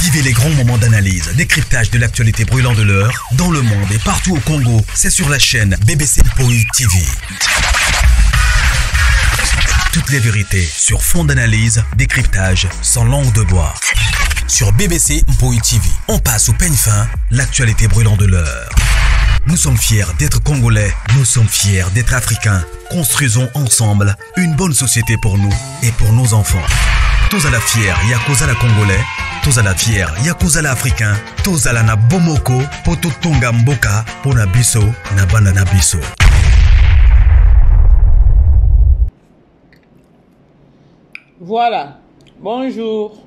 Vivez les grands moments d'analyse, décryptage de l'actualité brûlante de l'heure, dans le monde et partout au Congo. C'est sur la chaîne BBC Mpoï TV. Toutes les vérités sur fond d'analyse, décryptage, sans langue de bois. Sur BBC Mpoï TV, on passe au peigne fin, l'actualité brûlante de l'heure. Nous sommes fiers d'être Congolais, nous sommes fiers d'être Africains. Construisons ensemble une bonne société pour nous et pour nos enfants. Tous à la fière, Yakozala Congolais. Tous à la fière, Yakozala Africain. Tous à la na bomoko, poto tonga mboka, pona biso, na banda na biso. Voilà. Bonjour.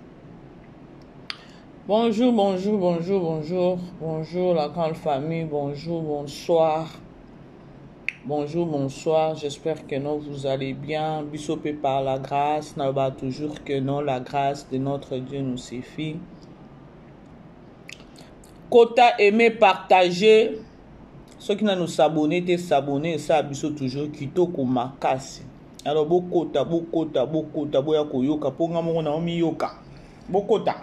Bonjour, bonjour, bonjour, bonjour. Bonjour la grande famille. Bonjour, bonsoir. Bonjour, bonsoir. J'espère que non, vous allez bien. Bissopé par la grâce. N'a pas toujours que non, la grâce de notre Dieu nous suffit. Quota aimer, partager. Ceux qui n'ont s'abonner, t'es s'abonner. Ça, biso toujours kitoko makasi. Alors, bokota, bokota, bokota, boya koyoka. Ponga mongo na omi yoka. Bokota.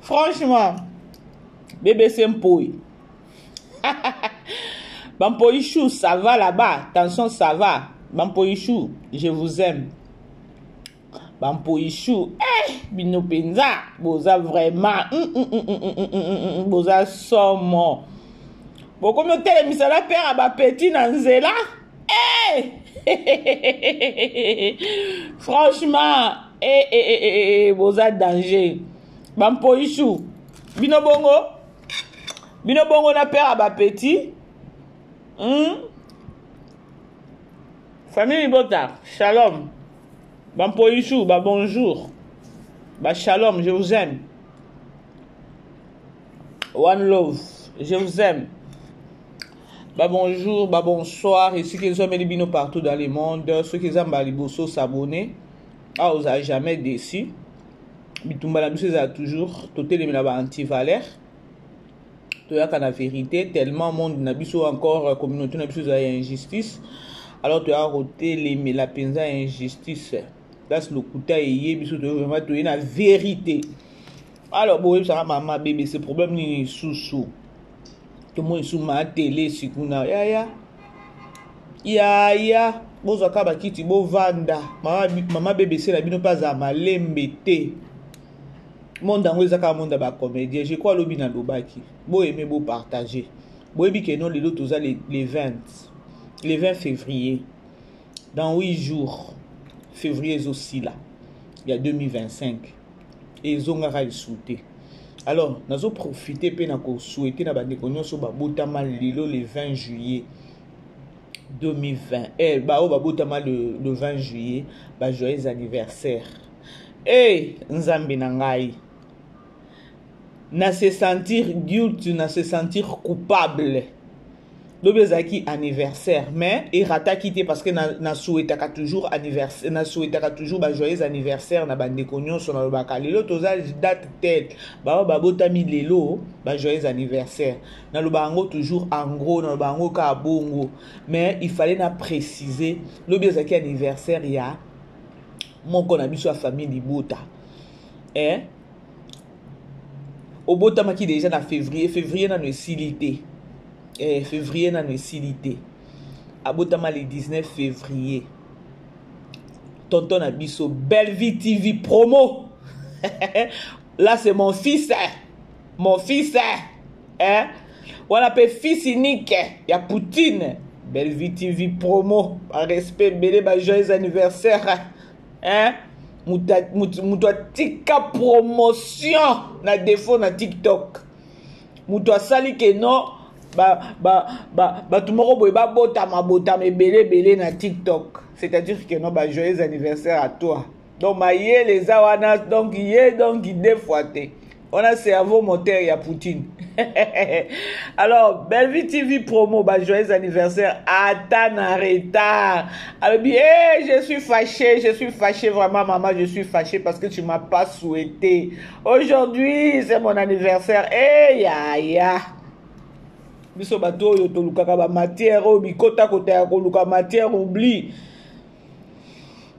Franchement, BBC Mpoï. Bampoïchou, ça va là-bas. Attention, ça va. Bampoïchou, je vous aime. Bampoïchou, Binopenza, boza vraiment. Boza somo. Beaucoup de télémissions la père à ba petit nanzela. Franchement, boza danger. Bampoïchou, Binobongo. Binobongo na père à ba petit. Famille Bota, shalom. Bampoïchou, bah bonjour. Bah shalom, je vous aime. One love, je vous aime. Bah bonjour, bah bonsoir. Ici qu'ils ont mis bino partout dans le monde. Ceux qui ont baliboso s'abonner. Ah, vous n'avez jamais déçu. Bitumba la bise a toujours. Toté les minaba anti-valère. Tu as la vérité, tellement monde n'a biso encore communauté n'a biso a injustice. Alors tu as roté les la penza injustice. Das le kuta et biso tu vraiment tu la vérité. Alors bon ça maman bébé ce problème ni sous tout le monde sous ma télé sikuna ya bozo ka ba kiti bo vanda maman bébé c'est la bino pas à malembete. Monde en weza ka monde ba comédien je crois lobi na lobaki bo aimer bo partager bo ebi que non les autres les 20 février dans 8 jours février aussi là il y a 2025 et zongara isouté alors nazo profiter pe na ko souhaiter na bande ko nyonso ba botama lelo le 20 juillet 2020 ba o ba botama le 20 juillet ba joyeux anniversaire nzambe na ngai na se sentir guilty, na se sentir coupable. L'obésaki anniversaire, mais il rata quitté parce que na souhaitaka toujours anniversaire, na souhaitaka toujours ba joyeux anniversaire na bande konyon so na lobaka lelo toza date telle ba botami lelo ba joyeux anniversaire na lobango toujours en gros na lobango ka bongo mais il fallait na préciser l'obésaki anniversaire ya mon qu'on a biso famille libota au botama qui déjà na février na silité février na silité a botama le 19 février tonton na biso Belle-Vie TV promo là c'est mon fils on appelle fils unique ya Poutine Belle-Vie TV promo par respect belé ba joyeux anniversaire Moutoua tika promotion na défaut na TikTok. Moutoua sali que non tout moko boy ba botama belé na TikTok. C'est-à-dire que non ba joyeux anniversaire à toi. Donc maïe les awanas donc deux fois té. On a cerveau moteur ya Poutine. Alors, Belle-Vie TV promo, bah, joyeux anniversaire. Attends, retard. Alors, je suis fâché, vraiment, maman, je suis fâché parce que tu m'as pas souhaité. Aujourd'hui, c'est mon anniversaire. Ya. Biso bato yo to lukaka ba matière o bikota kota ya ko luka matière oublie.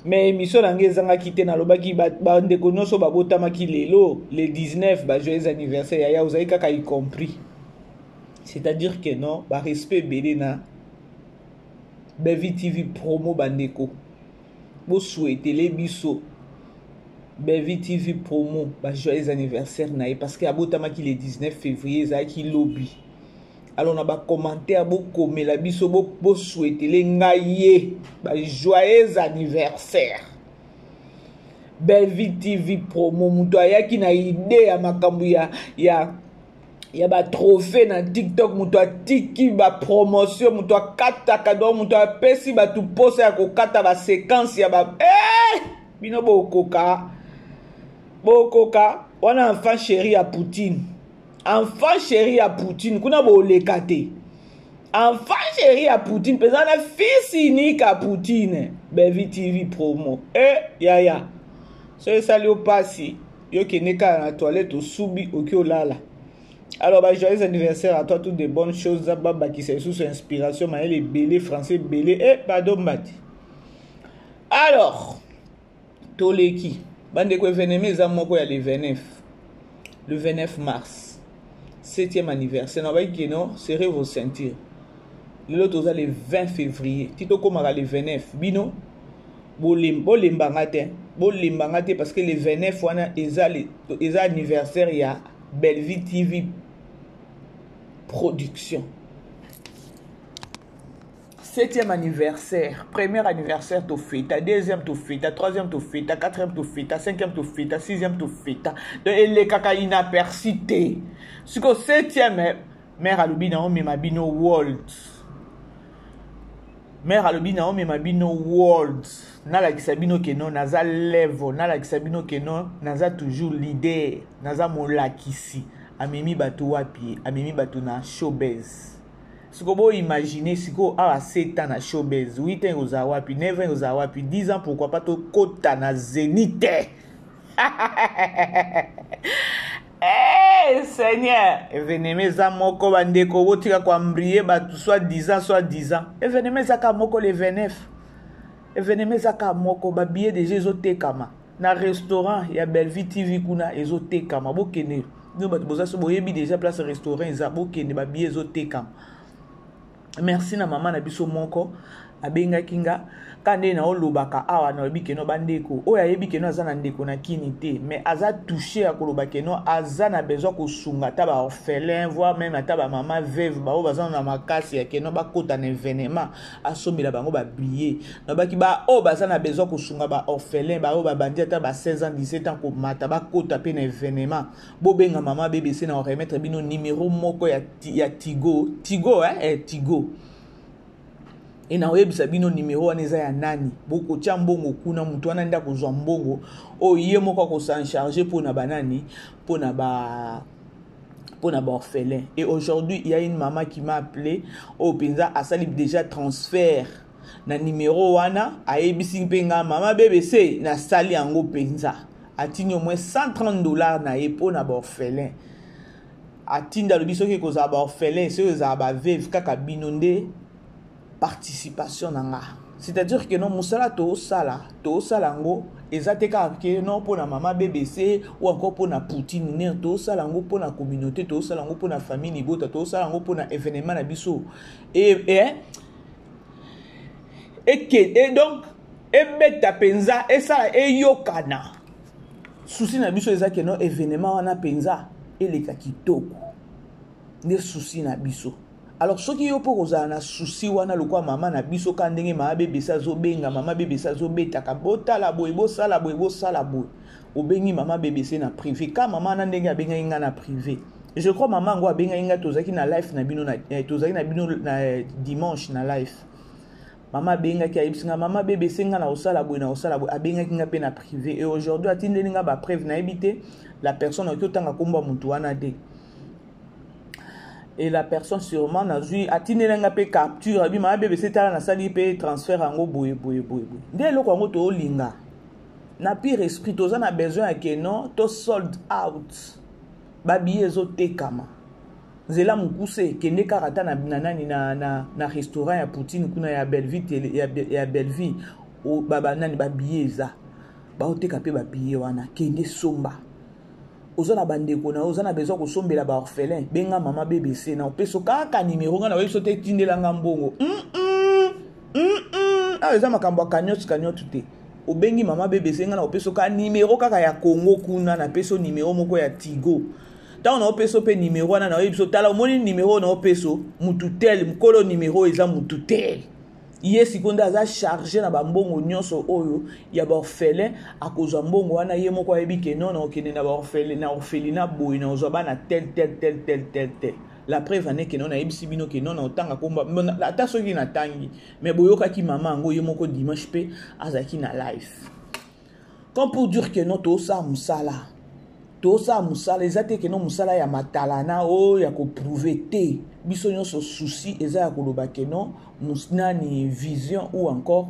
mais émission nange ezangaki te nalobaki bandeko nyonso babotamaki lelo le 19 joyeux anniversaire yaya ozali kaka y compris, c'est-à-dire que non respect ebele na Belvi TV promo bandeko bosouetele biso Belvi TV promo joyeux anniversaire na ye parce que abotamaki le 19 février ezalaki lobi. Alors on a ba commentaire beaucoup mais la biso bo souhaiter les ngaye joyeux anniversaire Belvi TV promo muto ayaki na idée ya makambu ya ba trophée na TikTok muto atiki ba promotion muto akata kado muto apesi ba tu posa ya kokata ba séquence ya ba bino bokoka wana enfant chéri ya Poutine. Enfant chéri à Poutine, kuna bo lekate. Enfant chéri à Poutine, pesant na fils unique à Poutine. Belvi TV promo. Ya. So sali au passi. Yo ki neka na toilette au soubi au lala. Alors joyeux anniversaire à toi, toutes de bonnes choses. Baba qui s'est sous inspiration, mais les belé français belé pardon mati. Alors, toleki. Bande ko événement za moko ya le 29 mars. 7e anniversaire, non, serrez vos ceintures. L'autre le 20 février. Tito komara le 29. Bino, bolimbangate parce que le 29 wana eza anniversaire ya Belvi TV production. 7e anniversaire, premier anniversaire to fêta, deuxième to fêta, troisième to fêta, quatrième to fêta, cinquième to fêta, sixième to fêta. Et les kaka inapercité. Ce que 7e, mère alubina on mema bino world. Mère alubina on mema bino world. Nala kisabino keno naza level, nala kisabino keno naza toujours leader, naza molakisi. Amemi batu wapi, amemi batu na showbiz. Si vous imaginez, si vous avez 7 ans à showbiz, 8 ans aux awapi, 9 ans aux awapi, 10 ans, pourquoi pas tout kota na zénith. Seigneur, événement za moko bandeko botika kwa mbrier batu soit 10 ans, soit 10 ans. Événement za ka moko le 29. Événement za ka moko ba billet de ezotekama. Na restaurant ya Belvi TV kuna ezotekama bokene. Nous batu boza so boyebi déjà place restaurant za bokene ba billet ezotekama. Merci na maman na biso moko abenga kinga kande na olobaka awa na lobi keno bandeko oya yebi keno azana ndeko na kinité mais aza touché à koloba keno azana besoin ko sunga ta ba orphelin voire même ta ba maman veuve ba o bazana na makasi ya keno ba kota na événement asomela bango ba billet na baki ba o bazana besoin ko sunga ba orphelin ba o ba bandi ta ba 16 ans 17 ans ko mata ba kota pe na événement bo benga maman BBC na remettre bino numéro moko ya Tigo Tigo. Et na webisa bino numéro wana eza ya nani boko tia mbongo kuna mutu wana nda kozwa mbongo o ye moko ko s'en charger pour na banani pour na ba orphelin. Et aujourd'hui il y a une maman qui m'a appelé au penza asali déjà transfert na numéro wana ayebisi penga mama BBC na sali yango penza atini au moins $130 na ye pour na ba orphelin atinda lobiso ke ko za ba orphelin se za ba veuve kaka binonde participation nanga. C'est-à-dire que non musala to sala ngo ezateka ke non pour na maman BBC ou encore pour na Poutine ne to sala ngo pour na communauté to sala ngo pour na famille bota to sala ngo pour na événement na biso et donc beta penza et ça et yokana souci na biso ezake non événement wana penza et les kitoko ne souci na biso. Alors ce qui est pour kozana souci wana lokwa mama na biso ka ndenge ma bébé sa zo benga mama bébé sa zo betaka bota la boy bo sala boy obengi mama bébé c'est na privé ka mama na ndenge abenga inga na privé. Je crois maman ngo abenga inga tozaki na live na bino na tozaki na bino na dimanche na live. Mama benga ki ayibsinga mama bébé senga na osala boy abenga kinga pe na privé et aujourd'hui atindeli nga ba preuve na ebité la personne qui otanga komba mutu wana de. Et la personne sûrement n'a vu atinelenga pe capture abi ma BBC tala na sali pe transfert ango boye ndé loko ngo to linga na pire esprit toza na besoin que non to sold out ba biezo tekama zela mukuse kende karata na nani na restaurant ya Poutine kuna ya Belvi ya Belvi o baba nani ba bieza ba oteka pe ba biye wana kende somba ozana bandeko na ozana besoin ko sombela ba orphelin benga mama BBC na opeso kaka numéro nga na weso te tindela nga mbongo eza makambo kanyotu te obengi mama BBC nga na opeso ka numéro kaka ya Congo kuna na peso numéro moko ya Tigo tant na opeso pe numéro wana na oyebiso tala omoni numéro na opeso mututel mukolo numéro eza mututel iye sikonda aza chargé na bambongo nyonso oyo ya ba orphelin akozwa mbongo wana ye moko ayebi ke non na okende na ba orphelin na orphelinat boy na ozwa bana tel la preuve ane ke non ayebisi bino ke non na otanga komba ata soki na tangi mais boyokaki mama yango ye moko dimanche pe azalaki na live comme pour dire que non tosa musala eza te ke non musala ya matalana o ya koprouve te biso nyonso souci eza ya koloba ke non nani vision ou encore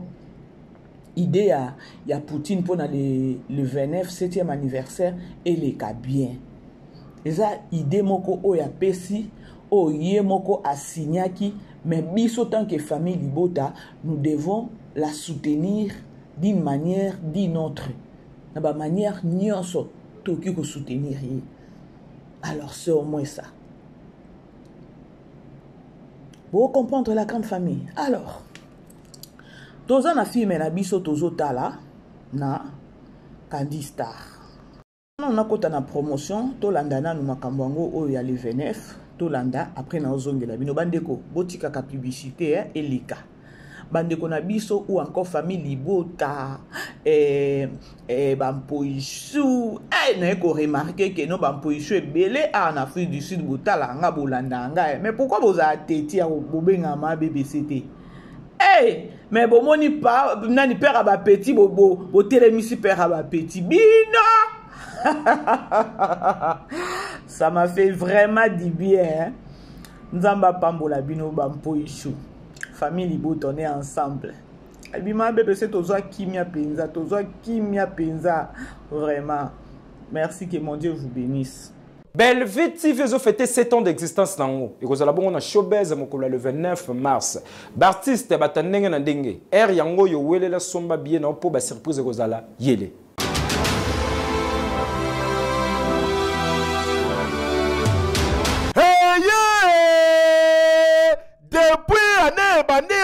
idée ya Poutine pour le 29 7e anniversaire eleka bien eza idée moko o ya pesi o ye moko asignaki mais biso tant que famille Libota nous devons la soutenir d'une manière d'une autre na ba manière nyonso toki ko soutenir ye. Alors c'est au moins ça. Pour comprendre la grande famille. Alors, toza na film na biso tozo tala na Candy Star. On a kota na promotion to landana no makambo yango oyo ya le 29 to landa après na ozongela bino bandeko botika ka publicité elika. Bandeko na biso ou encore famille Libota bampoishu na eko remarquer que non bampoishu ebele en Afrique du Sud botala nga bolanda nga mais pourquoi boza teti ya bobenga ma BBC te mais bomoni pa nani père ba petit bo telemisi père ba petit bino ça m'a fait vraiment du bien nzamba pambola bino bampoishu famille Libota on est ensemble. Abima BBC tozoa kimia penza vraiment. Merci que mon Dieu vous bénisse. Belvit TV a fêté 7 ans d'existence nango. Et vous allez bon na showbiz mokolo le 29 mars. Bartiste batandenge na ndenge. Er yango yo wele la somba bien na po ba surprise kozala yele.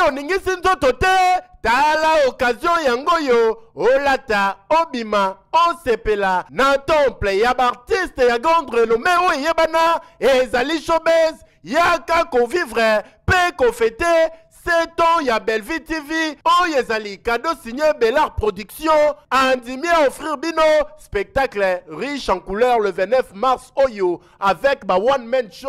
Oningisi nzoto te tala occasion yango yo olata obima osepela na temple ya artiste ya grande renommée o yebana ezali showbiz yaka convivre pe kofete 7 ans ya Belvit TV o yezali cadeau signé Bellard Production andimi à offrir bino spectacle riche en couleurs le 29 mars oyo avec ba one man show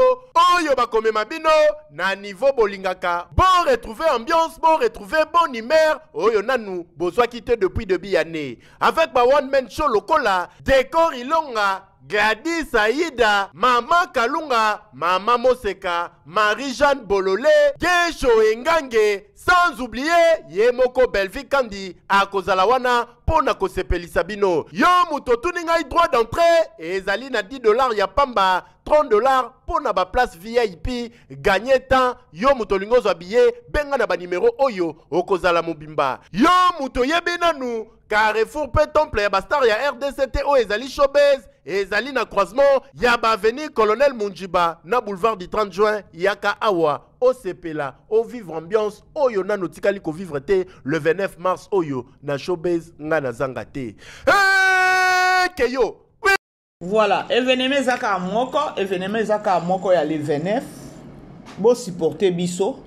oyo ba komema bino na niveau bolingaka bon retrouver ambiance bon retrouver bon humeur oyo nanu bozwa quitté depuis début année avec ba one man show lokola décor ilonga Gladys Aïda, Maman Kalunga, Maman Moseka, Marie-Jeanne Bololé, Gesho Engange, sans oublier Yemoko Belvit Kandi, à Kozalawana, Pona Kosepeli Sabino. Yo muto tuninga droit d'entrée, et Zali na $10 ya pamba, $30 Pona ba place VIP, gagner temps, yo muto lingozo habillé, benga na ba numéro Oyo, Okozala Mobimba. Yo muto yebenanu, Carrefour pe temple ya bastar ya RDCT o ezali showbiz ezali na croisement ya ba avenue Colonel Munjiba na boulevard du 30 juin yaka awa o sepela o vivre ambiance oyo na notikali ko vivre te le 29 mars oyo na showbiz nga na zanga te keyo voilà événement zaka moko ya le 29 bo supporter biso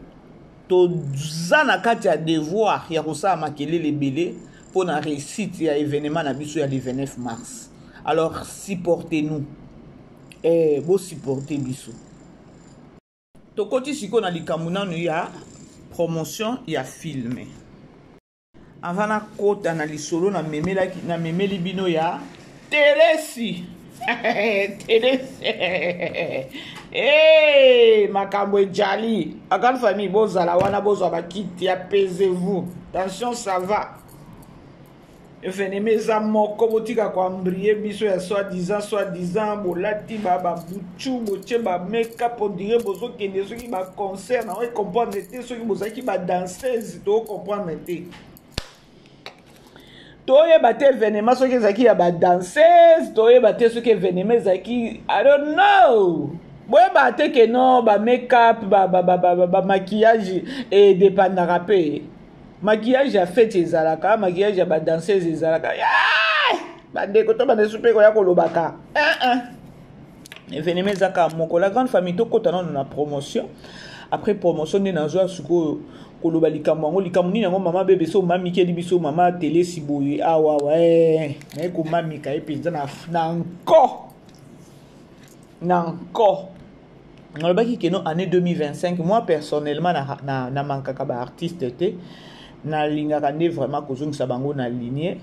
to zana kati ya devoir ya kosala makelele belé pour la réussite ya événement na biso ya le 29 mars. Alors supportez-nous et vous supportez biso. Tokoti siko na likambo nanu ya promotion ya filmé. Avant na kota na lisolo na memeli bino ya Telesi. Makambo jali. Akan famille bozala wana bozwa bakiti apaisez-vous. Attention ça va. Venez moko botika kwa mbrier biso ya soi-disant bolati ba buchu boche ba make-up on dirait bozo kende soki ba concert na comprendre te soki bozaki ba danseuse to comprendre te toyeba te événement soki ezalaki ya badanseuse toyeba te soki événement ezalaki I don't know boyeba te ke non bamake-up bamaquillage edépendaka mpe maquillage ya fete ezalaka maquillage ya badanseuse ezalaka bandeko to bandesu mpe koya kolobaka événement ezaka moko la grande famille tokota nano na promotion après promotion nde nazwa sikoyo koloba likambo yango likambo nini yango mama bebe so mamikeli biso mama tele siboye awawa naye komamika ye mpenza na nko nalobaki keno année 2025 moi personnellement na mankaka baartiste te nalingaka nde vraiment kozongisa bango na lignée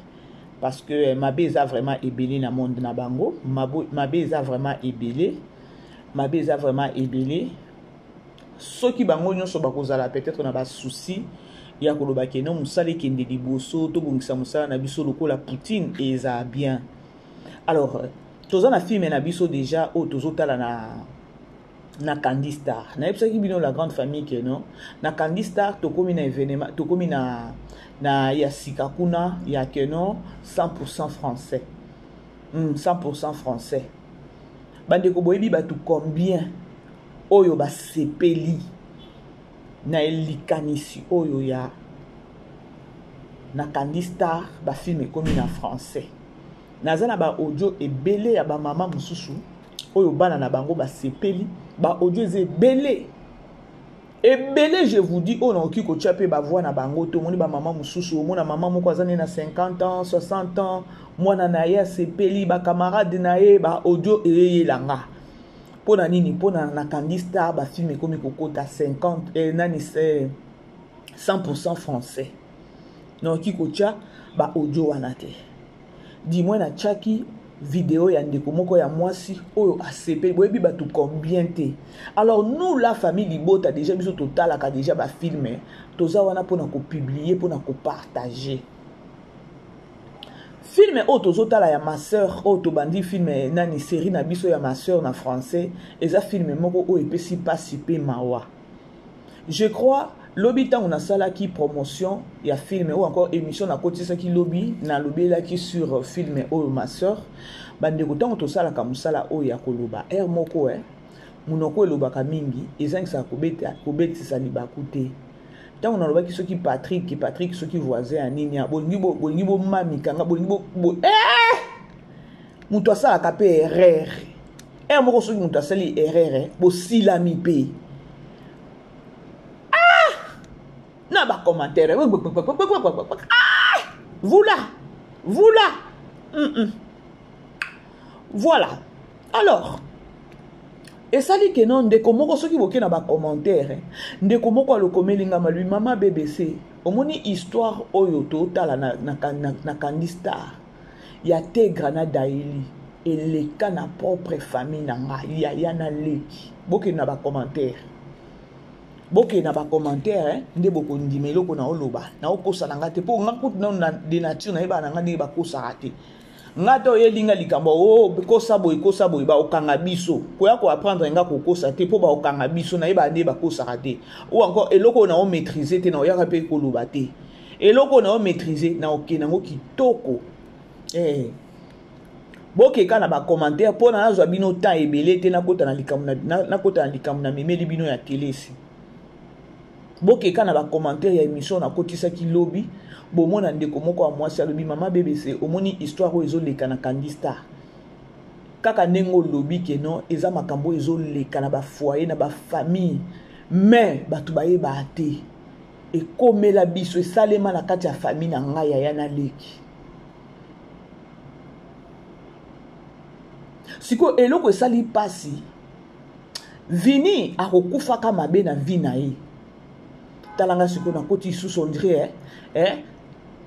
parce que mabe eza vraiment ebele na monde na bango mabe eza vraiment ebele soki bango nyonso bakozala peut-être na basouci ya koloba keno mosala ekende liboso tobongisa mosala na biso lokola Poutine eza bien alors toza na filme na biso déjà oyo tozotala na Candy Star nayebisaki bino la grande famille keno na Candy Star tokomi na événement tokomi na ya sika kuna ya keno 100% français 100% français bandeko boyebi batu combien oyo basepeli na elikanisi oyo ya na Candy Star bafilme ekomi na français naza na ba audio ebele ya bamama mosusu oyo bana na bango basepeli ba audio eza ebele je vous dis oyo naoki kotia mpe bavoix na bango tomoni bamama mosusu omona mama moko aza ne na 50 ans 60 ans mwana na ye asepeli bakamarade na ye ba audio eyeyelanga pona nini pona na Candy Star ba film ekomi kokota 50 nani c'est 100% français naoki kotia ba audio wana te dis-moi na chaki vidéo ya ndeko moko ya mwasi oyo asepeli boyebi batu combien te alors nous la famille Libota déjà biso totalaka déjà ba filme toza wana pona ko publier pona ko partager film oyo tozotala ya ma sœur oyo tobandi film nani série na biso ya ma sœur na français eza film moko oyo epesi pasi pe mawa je crois lobi ntango nasalaki promotion ya film ou encore émission nakotisaki lobi nalobelaki sur film oyo ma sœur bandeko ntango tosalaka mosala oyo ya koloba air moko munoko elobaka mingi ezangisaka kobetisa libaku te ntango nalobaki soki Patrick soki voisin ya nini bolingi bomamikanga bolingi moto asalaka mpe erreur air moko soki moto asali erreur bosilami mpe na ba commentaire voilà alors esali ke non ndeko moko soki boke na ba commentaire ndeko moko alokomelinga malui mama BBC omoni histoire oyo totala na Candy Star ya Tegra na Daily eleka na propre famille na ngai ya na leki boke na ba commentaire nde boko ndima eloko na oloba na okosa na ngate po ngakutu na de nature na yeba na ngade ba kosa rate ngate oyelinga likambo kosa boy ba okanga biso koya ko apprendre nga ko kosa te po ba okanga biso na yeba nde ba kosa rate ou encore eloko na o maîtriser te na oyaka pe koloba te eloko na o maîtriser na okena ngo kitoko boke kana ba commentaire po na nazwa bino temps ebele te na kota na likambo na memeli bino ya telesi boke kana ba commentaire ya émission na kotisaki lobi bomona ndeko moko wa mwasi alobi mama BBC omoni histoire oyo ezoleka na Candy Star kaka nengo lobi ke non eza makambo ezoleka na ba foyer na ba famille mais batu bayeba te ekomela biso esalema na kati ya famille na ngai ya na leki siko eloko esali pasi Vini akokufaka mabe na vie na ye talanga siko na koti sous on dirait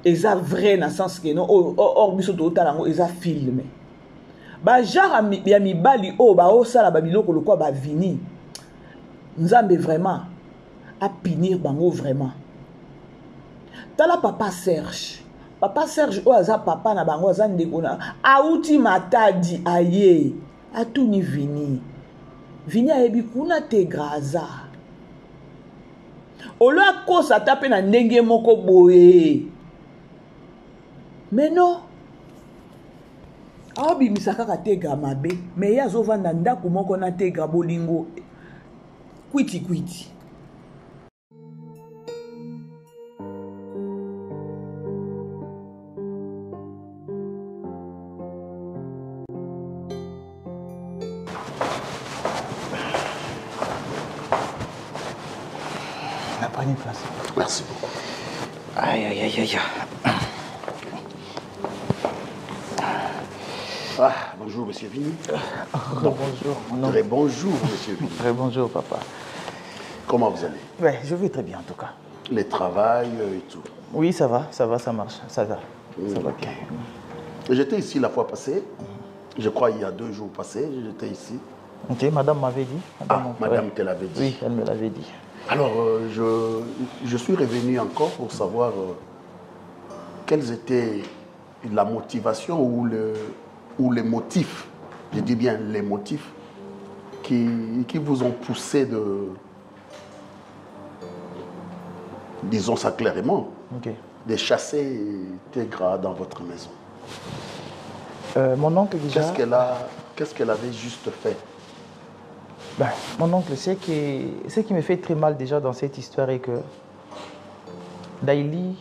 eza vrai na sens que non or biso to talango eza filmé ba genre ya mibali o ba osala ba biloko lokwa ba Vini nzambe vraiment a punir bango vraiment tala papa Serge o aza papa na bango aza ndeko na auti matadi aye atuni Vini ayebi kuna te graza olo akosa tape na ndenge moko boye Mais non. Aobimisaka ka Tegra mabe, mais ya zovanda ndako moko na Tegra bolingo. Kwiti kwiti. Prenez place. Merci beaucoup. Aïe, aïe, aïe, aïe. Ah, bonjour, monsieur Vini. Bonjour. Très bonjour, monsieur Vini. Très bonjour, papa. Comment vous allez? Ouais, je vais très bien, en tout cas. Les travails et tout. Oui, ça va, ça marche. Ça va bien. J'étais ici la fois passée. Je crois il y a 2 jours passés, j'étais ici. Ok, madame m'avait dit. Madame te l'avait dit. Oui, elle me l'avait dit. Alors, je suis revenu encore pour savoir quelles étaient la motivation ou les motifs, je dis bien les motifs, qui vous ont poussé disons ça clairement, de chasser Tegra dans votre maison. Mon oncle déjà... Qu'est-ce qu'elle avait juste fait? Ben, mon oncle, ce qui me fait très mal déjà dans cette histoire est que Daïli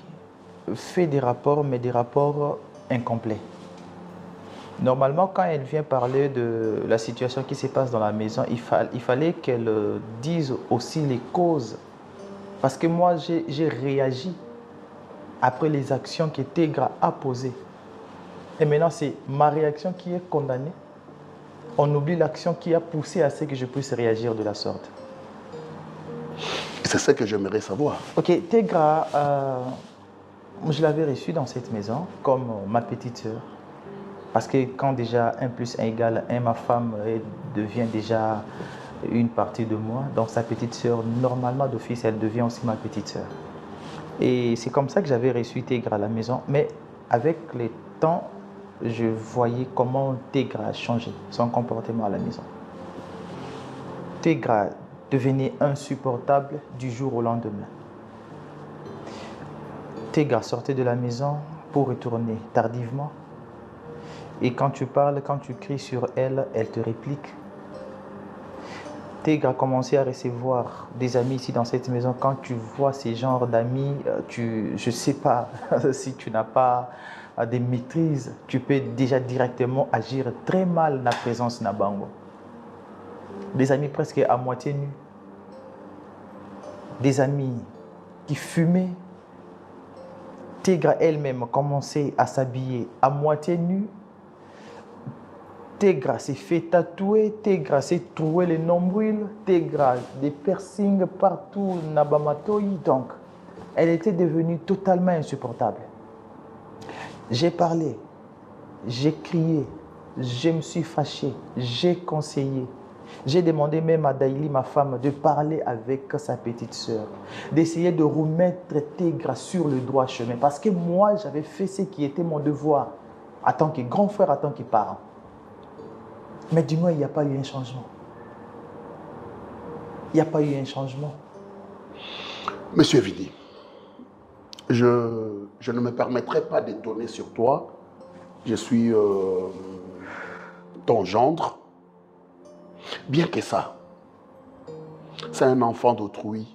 fait des rapports, mais des rapports incomplets. Normalement, quand elle vient parler de la situation qui se passe dans la maison, il fallait qu'elle dise aussi les causes. Parce que moi, j'ai réagi après les actions que Tegra a posées. Et maintenant, c'est ma réaction qui est condamnée. On oublie l'action qui a poussé à ce que je puisse réagir de la sorte. C'est ça que j'aimerais savoir. Ok, Tegra, je l'avais reçue dans cette maison comme ma petite sœur. Parce que quand déjà 1 + 1 égale 1, ma femme devient déjà une partie de moi. Donc sa petite sœur, normalement d'office, elle devient aussi ma petite sœur. Et c'est comme ça que j'avais reçu Tegra à la maison. Mais avec le temps, je voyais comment Tegra a changé son comportement à la maison. Tegra devenait insupportable du jour au lendemain. Tegra sortait de la maison pour retourner tardivement. Et quand tu parles, quand tu cries sur elle, elle te réplique. Tegra a commencé à recevoir des amis ici dans cette maison. Quand tu vois ces genres d'amis, je ne sais pas si tu n'as pas des maîtrises, tu peux déjà directement agir très mal la présence de Nabango. Des amis presque à moitié nus. Des amis qui fumaient. Tegra elle-même a commencé à s'habiller à moitié nue. Tegra s'est fait tatouer, Tegra s'est trouvé les nombrils, Tegra des piercings partout, Nabamatoi. Donc, elle était devenue totalement insupportable. J'ai parlé, j'ai crié, je me suis fâché, j'ai conseillé. J'ai demandé même à Daïli, ma femme, de parler avec sa petite sœur, d'essayer de remettre Tegra sur le droit chemin. Parce que moi, j'avais fait ce qui était mon devoir, en tant que grand frère, en tant que parent. Mais du moins, il n'y a pas eu un changement. Il n'y a pas eu un changement. Monsieur Vini, je ne me permettrai pas d'étonner sur toi. Je suis ton gendre. Bien que ça, c'est un enfant d'autrui.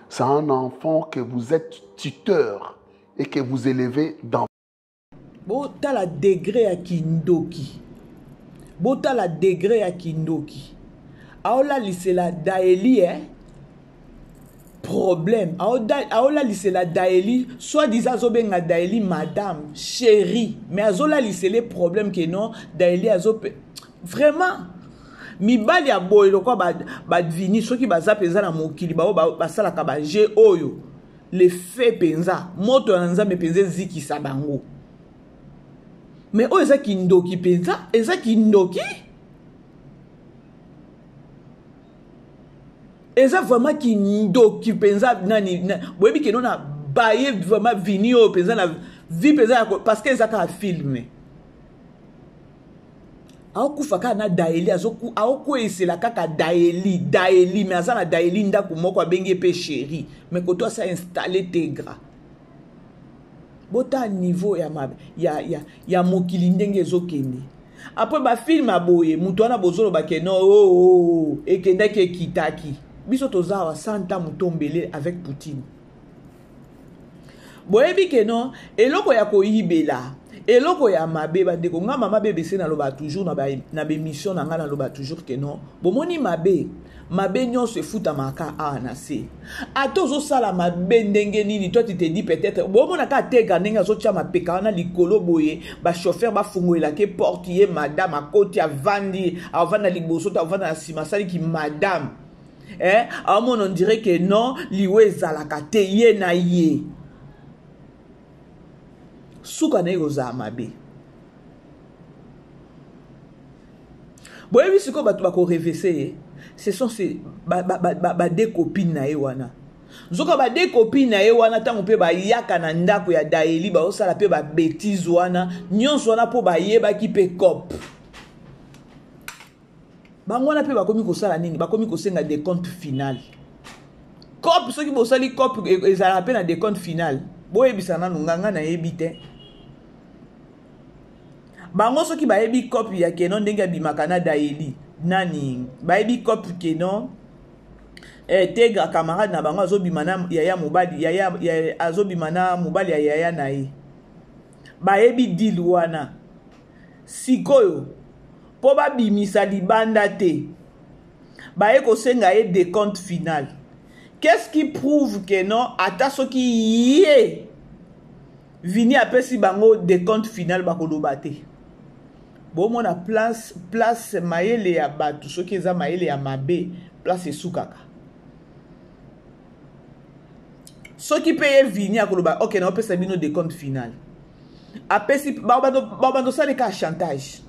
C'est un enfant que vous êtes tuteur et que vous élevez dans... Bon, t'as la degré à Kindoki. Bon, t'as la degré à Kindoki. Aola lycée la Daeli, hein? Problème. Aola lycée la Daeli, soit disant Zobenga Daeli, madame, chérie. Mais Azola lycée les problèmes que non, Daeli Azope. Vraiment. Mibali ya boy lokwa badvini soki baza penza na mokili basala ka ba je oyo le fait penza moto na nzambe penza zikisa bango. Mais oyo eza kindoki penza eza kindoki eza vraiment kindoki penza nani boyebi ke nona baye vraiment vini oyo penza na vie penza parce que eza ka filmer. Aokufaka na Daeli aokwesela kaka Daeli mais aza na Daeli ndako moko abenge pe chéri mais koto sa installer Tegra bota niveau ya mokili ndenge ezokende. Après ba film aboye mutu wana bozolo bakeno oh ekendaki ekitaki. Biso tozawa santa mutombele avec Poutine. Boyebi keno eloko ya koyibela eloko ya mabe bandeko nga mama BBC na loba toujours na be mission na nga na loba toujours keno bomoni mabe nyonso efuta maka na se atozo sala mabe ndenge nini toi tu te dis peut-être bomona ka tega ndenge azotia mapeka wana likolo boye ba chauffeur ba fungoela ke portier madame akoti avandi avanda liboso to avanda na sima sali ki madame on dirait que non liwe ezalaka te ye na ye suka na egoza mabe boyebi siko bato bako revese ce sont ces deux copines na ye wana nzoka ba deux copines na ye wana tango pe ba yaka na ndako ya Daeli ba osala pe ba bêtise wana nyonso wana po ba yeba ki pe cop bango wana pe bakomi kosala nini bakomi kosenga des comptes final cop soki bosali cop ezala pe na des comptes final boyebisa nanu nganga na yebi te bango soki bayebi cop ya keno ndenge bimaka na Daeli nani bayebi cop keno tega camarade na bango azobima na yaya mobali yaya azobima na mobali ya yaya na ye bayebi deal wana sikoyo po babimisa libanda te baye kosenga ye des comptes final. Qu'est-ce qui prouve que non ata soki yé vini apesi bango des comptes final bakoloba te bon mona place mayele ya batu soki eza mayele ya mabe place esukaka soki peye vini akoloba ok na opesa bino des comptes final apesi babando sale ka chantage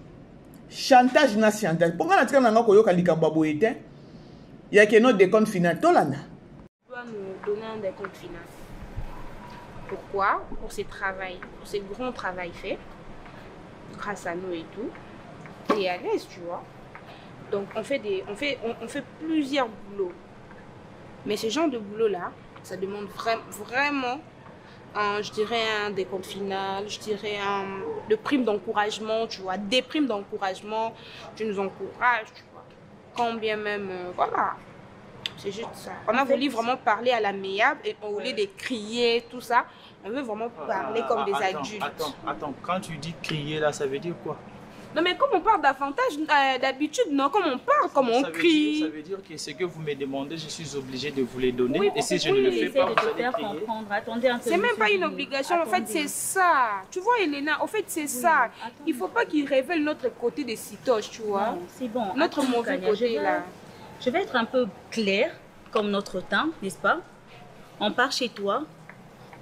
na chantage ponga na tika nanga koyoka likambo boye te ya ke no des comptes final tolanda nous donner un décompte final. Pourquoi? Pour ce travail, pour ce grand travail fait, grâce à nous et tout, et à l'aise, tu vois. Donc on fait plusieurs boulots. Mais ce genre de boulot-là, ça demande vraiment, je dirais un décompte final, je dirais de primes d'encouragement, tu vois, des primes d'encouragement, tu nous encourages, tu vois. Quand bien même, voilà. C'est juste ça. On a voulu vraiment parler à l'amiable et au lieu de crier, tout ça, on veut vraiment parler comme des adultes. Attends, quand tu dis crier là, ça veut dire quoi? Non mais comme on parle d'avantage, d'habitude, non, comme on parle, comme on crie. Ça veut dire que ce que vous me demandez, je suis obligé de vous les donner. Oui, et si je ne le fais pas, vous allez crier. C'est même pas une obligation, en fait c'est ça. Tu vois Elena, en fait c'est ça. Il faut pas qu'ils révèlent notre côté des citoches, tu vois. C'est bon. Notre mauvais côté là. Je vais être un peu claire, comme notre temps, n'est-ce pas? On part chez toi,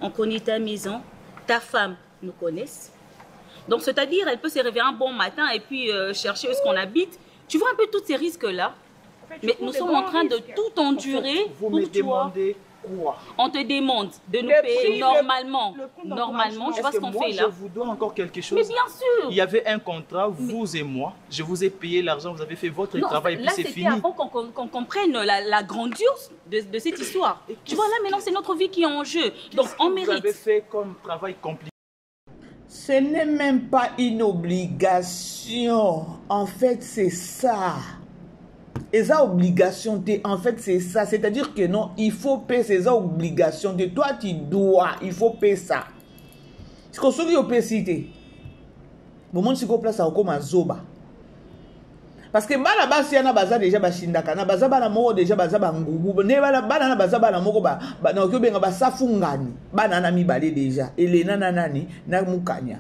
on connaît ta maison, ta femme nous connaisse. Donc, c'est-à-dire, elle peut se réveiller un bon matin et puis chercher où est-ce qu'on habite. Tu vois un peu tous ces risques-là. En fait, mais nous sommes en train de tout endurer vous pour me toi. Demandez quoi? On te demande de nous payer normalement. Normalement, tu vois ce qu'on fait là. Je vous dois encore quelque chose. Mais bien sûr. Il y avait un contrat, vous et moi. Je vous ai payé l'argent, vous avez fait votre travail et puis c'est fini. Là, c'était avant qu'on comprenne la grandeur de cette histoire. Tu vois, là, maintenant, c'est notre vie qui est en jeu. Donc, on mérite. Vous avez fait comme travail compliqué. Ce n'est même pas une obligation. En fait, c'est ça. Et ça, obligation, en fait, c'est ça. C'est-à-dire que non, il faut payer ces obligations. De toi, tu dois, il faut payer ça. C'est comme ça qu'il faut payer cité. Bon, moi, je suis place à comme un zoba. Parce que bala basi yana baza déjà bashindaka na baza bana moko déjà baza bangubu ne bala bana na baza bana moko ba na okobenga basafungani bana na mibale déjà Elena na nani na mukanya.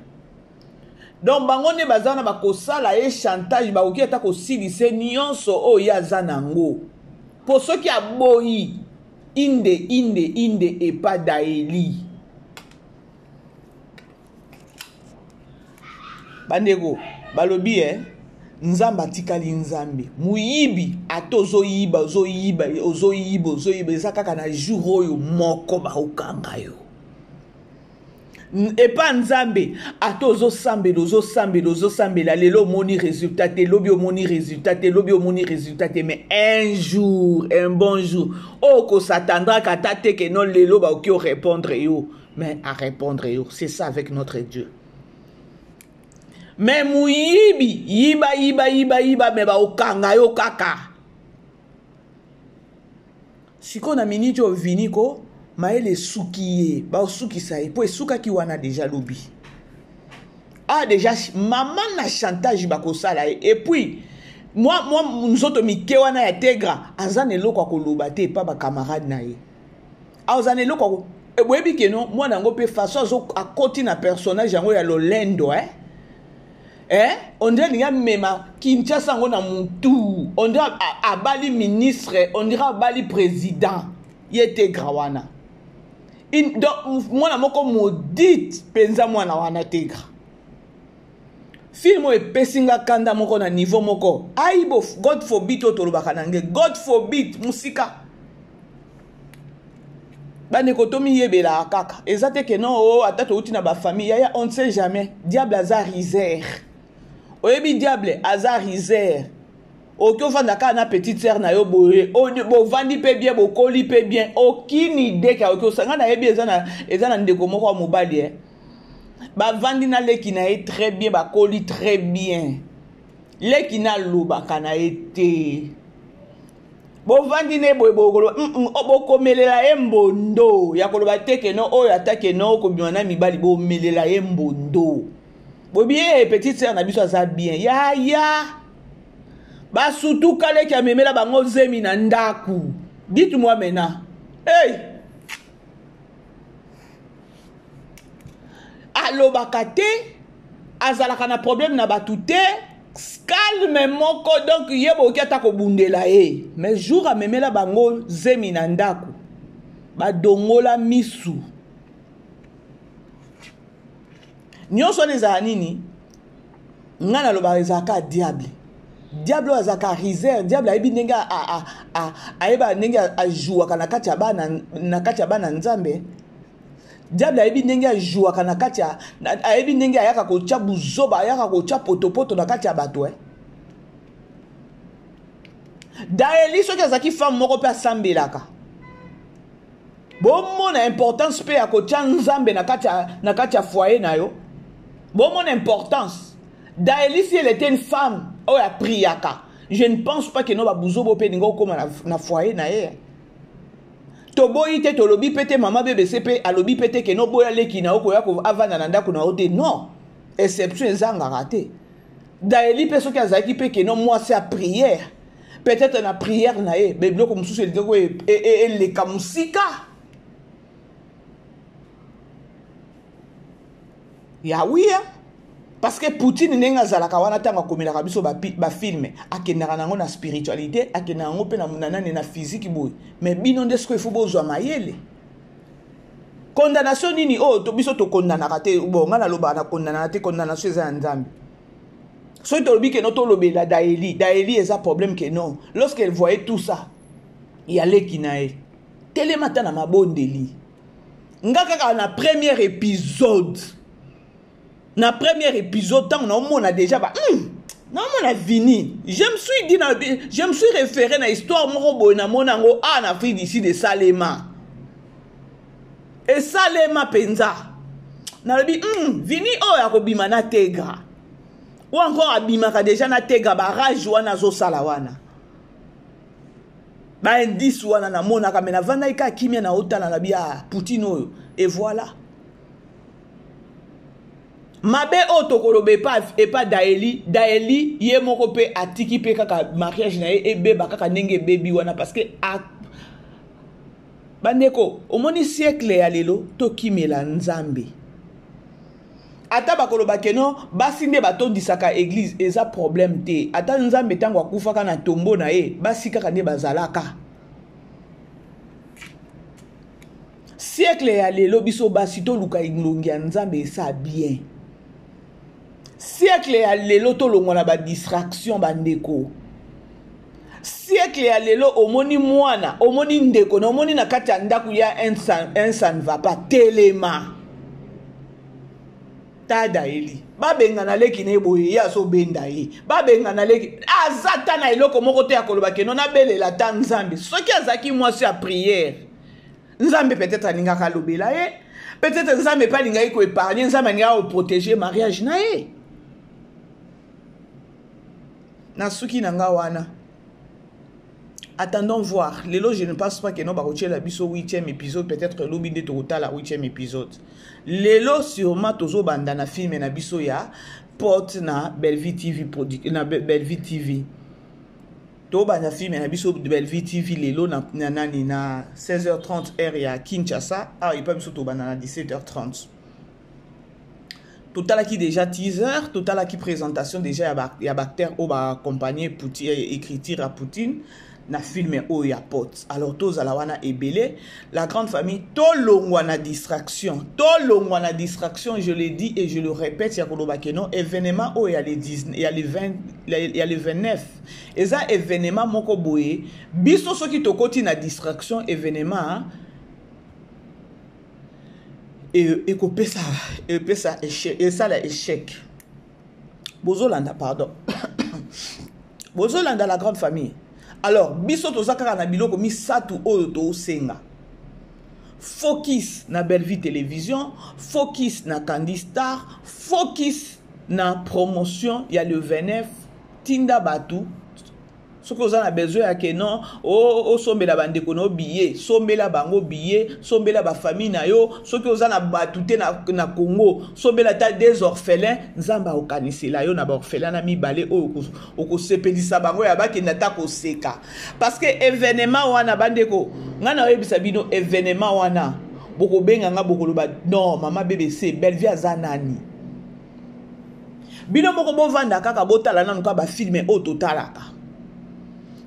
Donc bango ne baza na bakosala e chantage ba oki ata ko silise nyonso o ya zanango. Pour ceux qui aboyi inde et pas Daeli. Bandego balobi Nzamba tikali nzambe muyibi atozo yiba ozoyiba ezaka na jour oyo moko ba okanga yo et pas nzambe atozo sambela lelo moni résultat te lobi moni résultat te mais un jour un bon jour o ko s'attendra kata te que non lelo ba okio répondre yo mais à répondre. C'est ça avec notre Dieu. Mais muyibi, yiba, mais ba okanga yo kaka. Si qu'on a minute au viniko, maele sukiye, ba suki sa po suka ki wana déjà lobi. Ah déjà maman na chantage bako sala et puis moi nous autres mike wana ya tegra azane loko ko lobate pa ba camarade na ye. Azane loko e boyebi ke non moi nango pe façon zo a côté na personnage yango ya Lolendo on dirait qu'il y a même Kinshasa na mutu, on dirait abali ministre, on dirait abali président. Il était grawana. Donc moi na moko maudite penza moi na wana tegra. Film e pesinga kanda moko na niveau moko. Aibo God forbid to lobaka nange. God forbid musika. Bane kotomi yebela kaka. Ezate ke non oh atata uti na ba famille ya on ne sait jamais. Diable azar riser. Oyebi diable azar riser. Oki ofanda ka na petite sœur na yo boye. Bo vandi pe bien, bo koli pe bien. Aucune idée ka oki osanga na yebi ezana ndeko moko mobali Ba vandi na leki na ye très bien, ba koli très bien. Leki na loba kana ete. Bo vandi ne boye bogolo bo komelela embondo. Ya koloba teke no oyo atake no ko biwana mibali bo melela embondo. Bo bien petite sœur na biso za bien. Ya. Ba surtout kale ki amemela bango zemi na ndaku. Dites-moi maintenant. Hey! Allo bakate azalaka na problème na batute calme moko donc yebo ki atako bundela mais jour amemela bango zemi na ndaku ba dongola misu nyonso les nini ngana lo bazaka diable azaka riser diable ayebi ndenge ayeba ndenge ajua kana kati ya bana nzambe diable ayebi ndenge ajouaka na kati ya ayebi ndenge ayaka kotia buzoba ayaka kotia potopoto na kati ya bato Daeli soki azaki femme moko pe asambelaka bomona importance pe ya kotia nzambe na kati ya foyer na yo bomona importance Daeli si elle était une femme oyo priaka je ne pense pas que no ba buzobo pe ningo koma na foyer na ye Toboyi te tolobi pete mama bébé sepe alobi pete ke no boya leki na oko ya ko avana na ndako na ote non exception ezanga raté Daeli pe soki azaki pe ke no moi c'est à prière peut-être na prière na ye beblo ko mususu elike ko le kamusika ya oui parce que Poutine nenga zalaka wana tanga komelaka biso ba filme akendaka nango na spiritualité akendaka nango pe na munanane na physique boy mais bino ndesko ifo bozwa mayele condamnation nini to biso to condamnaka te bon ngana loba na condamnation te condamnation eza nzambe so to lobi ke no to lobela Daeli eza problème que non lorsqu'elle voyait tout ça il y allait kinae telemata na mabondeli ngaka na premier épisode na premier épisode tant on a déjà non on a fini je me suis référé na histoire moko na monango en Afrique d'ici de Salema et Salema penza na bi vini ya ko bima na tegra ou encore abima ka déjà na tegra ba rage wana zo sala wana ba indice wana na monaka mena vanda ika kimia na otala na bia Poutine oyo et voilà mabe otokolobe pas Daeli ye moko pe atiki pe kaka mariage na ye beba kaka ndenge bebi wana parce que bandeko omoni siècle ya lelo tokimela nzambe ata bakoloba keno basi nde batondisaka église eza problème te ata nzambe tango akufaka na tombo na ye basi kaka nde bazalaka siècle ya lelo biso basi toluka ilongi ya nzambe esa bien siècle ya lelo tolongona ba distraction bandeko siècle ya lelo omoni mwana omoni ndeko na omoni na kati ya ndaku ya un ça ne va pas telema Daeli babenga na leki na eboye ya so benda ye babenga na leki azata na eloko moko te ya koloba keno na belela ta nzambe soki azaki mwasi ya prière nzambe peut-être alingaka lobela ye Peut-être que ça me pas linga ko épargner, ça m'a au protéger mariage nae. Nasuki nanga wana. Attendons voir. Lelo, je ne pense pas que nous allons la biso 8e épisode, peut-être l'obi de total la 8e épisode. Lelo sûrement tozo banda na film na biso ya porte na Bellevue TV na Bellevue TV. To banda film na biso Bellevue TV lelo na 16h30 heure ya Kinshasa. Ah, il pas biso to banda na 17h30. Total qui déjà teaser, total qui présentation déjà ya bactère au ba accompagner Poutine écriture à Poutine. Na filmé au yapot. Alors tous à la wana ebele, la grande famille to longwana distraction, je le dis et je le répète, ya koloba keno événement au ya les 19, il y a les 29. Et ça événement moko boye, biso soki to koti na distraction événement et ko pesa échec et ça la échec. Bozolanda pardon. Bozolanda la grande famille. Alors, biso tozakaka na biloko mi satu oyo to senga. Focus na Bellevue Télévision, focus na Candy Star, focus na promotion, il y a le 29 Tinda Batu. Ce que vous avez besoin à que non, oh sombela bande kono billet, sombela bango billet, sombela ba famille na yo, ce que vous avez batute na Congo, sombela ta des orphelins, nzamba okanisi la yo na ba orphelin na mi balé o sepelisa bango ya ba ki nata ko seka. Parce que événement wana bandeko, ngana oyebisa bino événement wana, boko benga nga boko loba non, mama BBC, Bellevue azanani. Bino moko bo vanda kaka botala nanu ka ba filmer o totalaka.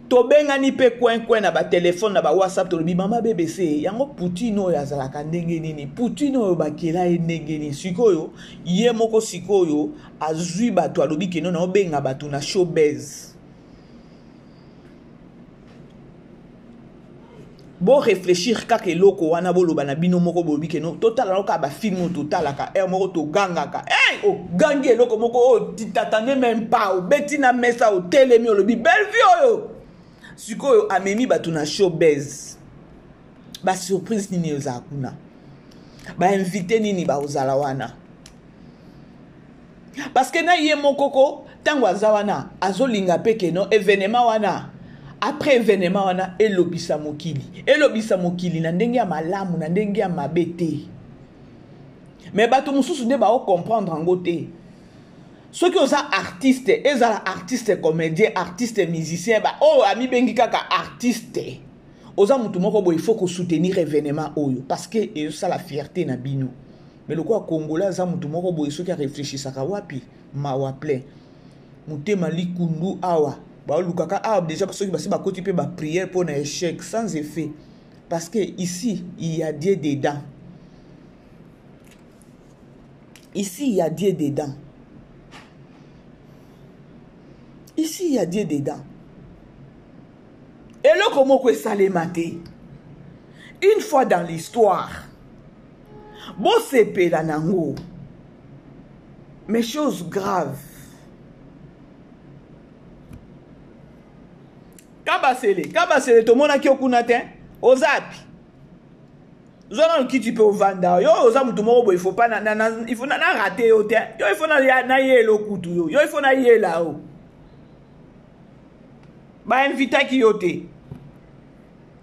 Tobenga ni pe coin na ba téléphone na ba WhatsApp to lobi mama BBC yango Poutine oyo azalaka ndenge nini Poutine oyo bakela ndenge nini sikoyo ye moko sikoyo azui bato alobi keno na obenga bato na showbiz. Bon réfléchir kaka eloko wana boloba na bino moko bolobi keno total ka ba film total ka moko to ganga ka o gangi eloko moko o titatane même pas o betina mesa o telemi o lobi Bellevue oyo sikoyo amemi bato na showbiz. Ba surprise nini oza kuna. Ba invité nini ba ozala wana. Parce que na ye mokoko tango azawana azolinga peke no événement wana. Après événement wana elobisa mokili. Elobisa mokili na ndenge ya malamu na ndenge ya mabete. Mais bato mususu nde ba o comprendre ngote. Ceux qui sont artistes, ils sont artistes comédiens, artistes musiciens, bah oh ami bengi kaka artiste. Oza mutu moko bo il faut que soutenir événement oyo parce que et ça la fierté na bino. Mais le quoi congolais za mutu moko bo ceux qui réfléchissaka wapi mawa plein. Mutema likundu awa. Ba lukaka ah déjà parce que ba ba koti pe ba prière pour un échec sans effet. Parce que ici il y a Dieu dedans. Ici il y a Dieu dedans. Ici, il y a Dieu dedans. Et là, comment que ça les maté? Une fois dans l'histoire, bon c'est la nango, mais chose grave. Kabasele, tout le monde a qui okunate, ozapi. Zona qui tu peux vendre. Yo ozamu tout le monde il faut pas il faut na rater yo te. Yo il faut na yelo kutu yo. Yo il faut na yela o. Ba invita ki yote.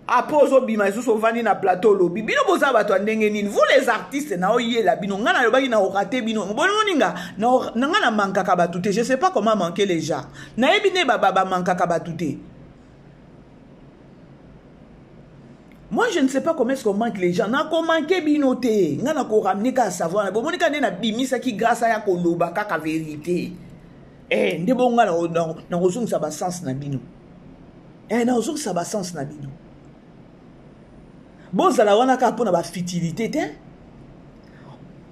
Apozo bima zo vandi na plateau lobi. Bino boza bato ndenge nini. Vous les artistes na oye la bino ngana yo baki na okate bino. Bono ninga na ngana manka ka batute. Je sais pas comment manquer les gens. Na ebine baba manka ka batute. Moi je ne sais pas comment est-ce qu'on manque les gens. Na ko manquer bino te. Ngana ko ramener ka savoir. Bo monika na bimisa ki grâce ya ko loba ka vérité. Ndebo ngana na ozung sa ba sens na bino. Na ozung sa ba sens na bino. Bozala wana ka pona ba futilité te.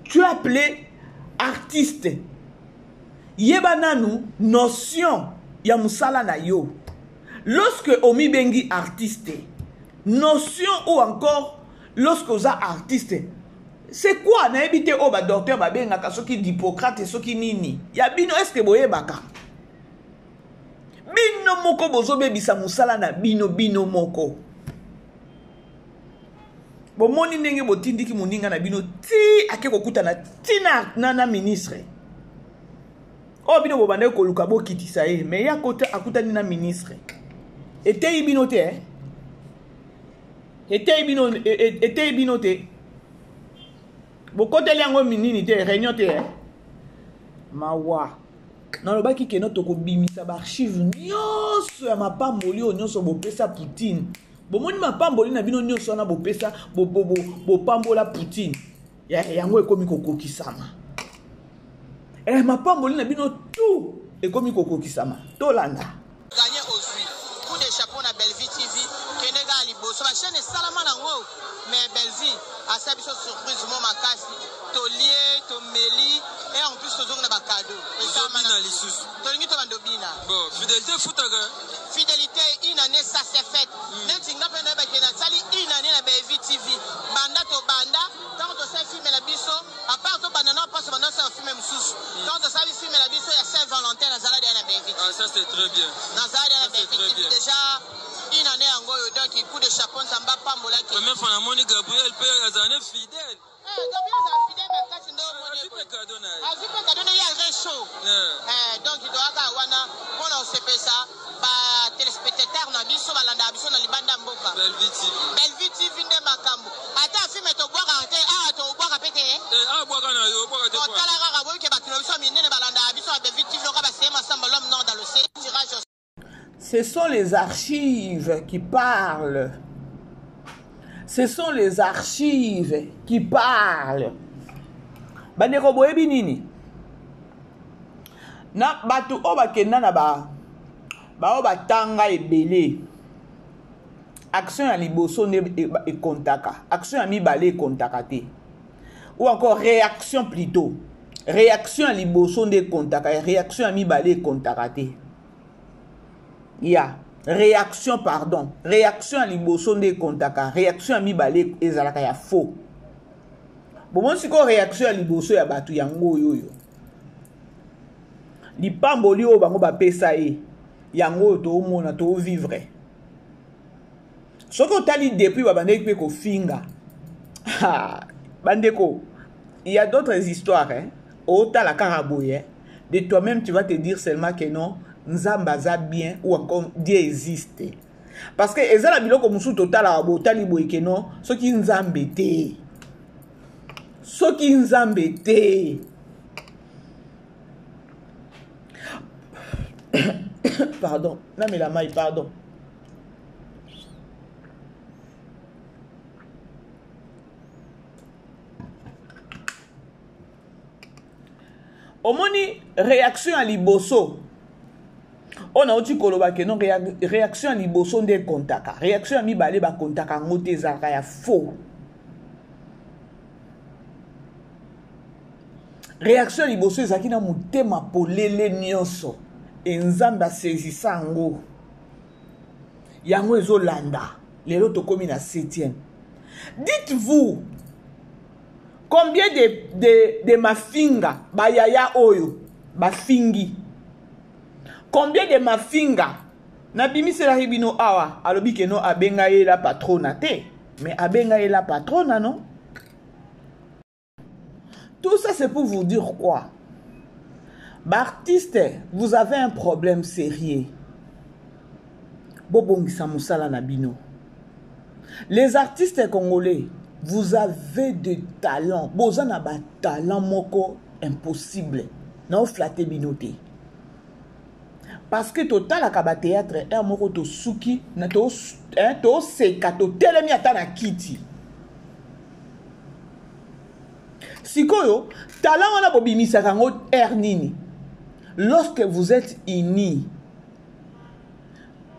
Tu as appelé artiste. Yeba nanu notion ya musala na yo. Lorsque omi bengi artiste, notion ou encore lorsque oza artiste, c'est quoi na ebité o ba docteur ba benga ka soki d'Hippocrate soki nini? Ya bino est-ce que boyebaka? Bino moko bozo bebisa musala na bino moko. Bomoni ndenge botindiki moninga na bino ti ake kokutana tina na ministre o bino bobanda koluka bokitisa ye mais ya kota akutani na ministre etei bino te etei bino te bokoteli yango minini te réunion te mawa nalobaki keno tokobimisa baarchive nyonso ya mapamboli oyo nyonso bopesa Poutine bomoni mapamboli na bino nyonso wana bopesa bopambola Poutine yango ekomi kokokisama mapamboli na bino tout ekomi kokokisama tolanda gagné aujourd'hui coup de chapeau na Bellevue TV kenega liboso ba chaîne salama nango mais Bellevue a sa biso surprise mo makasi to lié to meli et en plus tozonga na ba cadeau Zobina lisusu tolingi to bandobina bon fidélité foutaga fidélité une année ça c'est fait neti ngape na ba kena sali une année na Bellevue TV banda to banda tant to sa film na biso à part to banda na passe banda sa film mususu tant to sa film na biso ya Saint-Valentin na zala na Bellevue ah ça c'est très bien na zala na Bellevue déjà une année en goyo donc coup de chapeau nzamba pambola ki même fana moni Gabriel pe azane fidèle Gabriel za fidèle mais kasi ndo moni azipe cadeau na azipe cadeau na ya réchaud donc il doit avoir wana pona osepe ça ba téléspectateur na biso balanda biso na libanda mboka Bellevue TV nde makambo ata filme to boka te to boka pete boka na yo boka te ko tala kaka boyi ke batino biso minene balanda biso na Bellevue TV loka ba sema samba l'homme nord dans le tirage. Ce sont les archives qui parlent. Ce sont les archives qui parlent. Bandeko boyebi nini? Na batu o bakenda na ba o batanga ebele. Action ya liboso ne e kontaka. Action ya mibale e kontaka te. Ou encore réaction plutôt. Réaction ya liboso ne kontaka. Réaction ya mibale e kontaka te. Ya réaction pardon réaction à liboso nde kontaka réaction à mibale ezalaka ya faux bon siko réaction à liboso ya batu yango yoyo lipamboli o bango bapesa ye yango to mona to vivre soko tali depuis babandeki pe ko finga bandeko il y a d'autres histoires ota la caraboye de toi-même tu vas te dire seulement que non Nzamba za bien ou encore Dieu existe. Parce que ezala biloko musu total a botali boyeke non, soki nzambe te. Soki nzambe te. Pardon, non mais la maille, pardon. Omoni réaction à liboso. On a aussi koloba que non réaction à liboso nde kontaka. Réaction à mibale ba kontaka ngote zaka ya faux. Réaction à liboso ezaki na mutema polele nyonso. Enzamba saisissa ngo. Yango ezolanda. Lelo tokomi na 7e. Dites-vous combien de mafinga bayaya oyo bafingi. Combien de mafinga na bimisela hibino awa alobi ke no abenga ye la patrona te mais abenga ye la patrona non. Tout ça c'est pour vous dire quoi? Artiste, vous avez un problème sérieux. Bobongisa musala na bino. Les artistes congolais, vous avez de talent. Bozana ba talent moko impossible. Na flatter binoté. Parce que total akaba théâtre un moko to suki na to seka to telemi ata na kiti. Sikoyo, talent wana bobimisa kango nini. Lorsque vous êtes unis.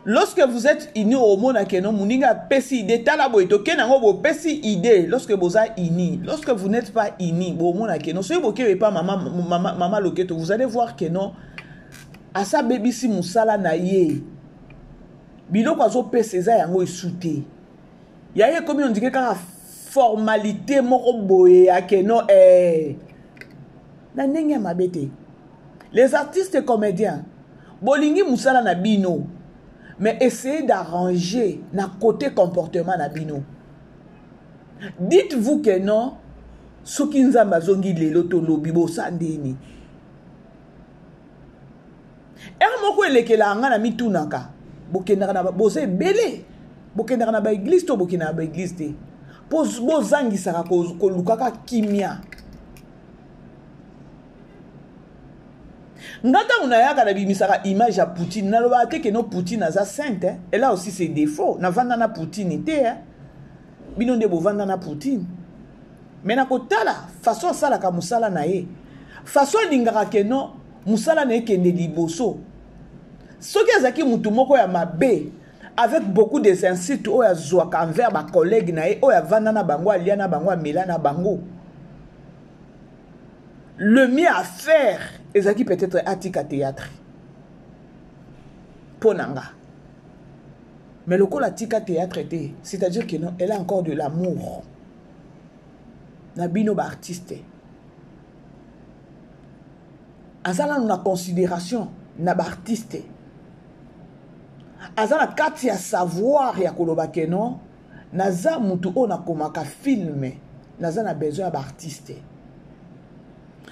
Lorsque vous êtes unis au monde akeno muninga pesi idée tala boito kenango bo pesi idée lorsque vous êtes unis. Lorsque vous n'êtes pas unis au monde akeno soyez boké pas maman loketo vous allez voir que non. Asa baby si musala na ye biloko azo peseza yango esute ya ye comme on dit que kaka formalité moko boye akeno na ndenge ya mabete. Les artistes comédiens bolingi musala na bino mais essayez d'arranger na côté comportement na bino. Dites-vous que non soki nzambe azongi lelo tolobi bosandeni moko elekela nga na mitunaka bokendaka na boza ebele bokendaka na baeglise to bokendaka na baeglise te po bozangisaka kolukaka kimia nga ntango nayaka nabimisaka image ya Poutine nalobaka te ke no Poutine aza sainte et là aussi c'est défaut navanda na Poutine te bino nde bovanda na Poutine mais nakotala façon asalaka mosala na ye façon alingaka ke no mosala na ye kende liboso soki azalaki mutu moko ya mabe avec beaucoup des insultes oyo azwaka envers bacollègue na ye oyo avanda na bango alia na bango amela na bango le mieux à faire ezalaki peut-être atika théâtre mpo na nga mais lokola atika théâtre te c'est-à-dire que non elle a encore de l'amour na bino baartiste azala na considération na baartiste azala kati ya savoir ya koloba ke non naza mutu oyo nakomaka filme naza na besoin ya baartiste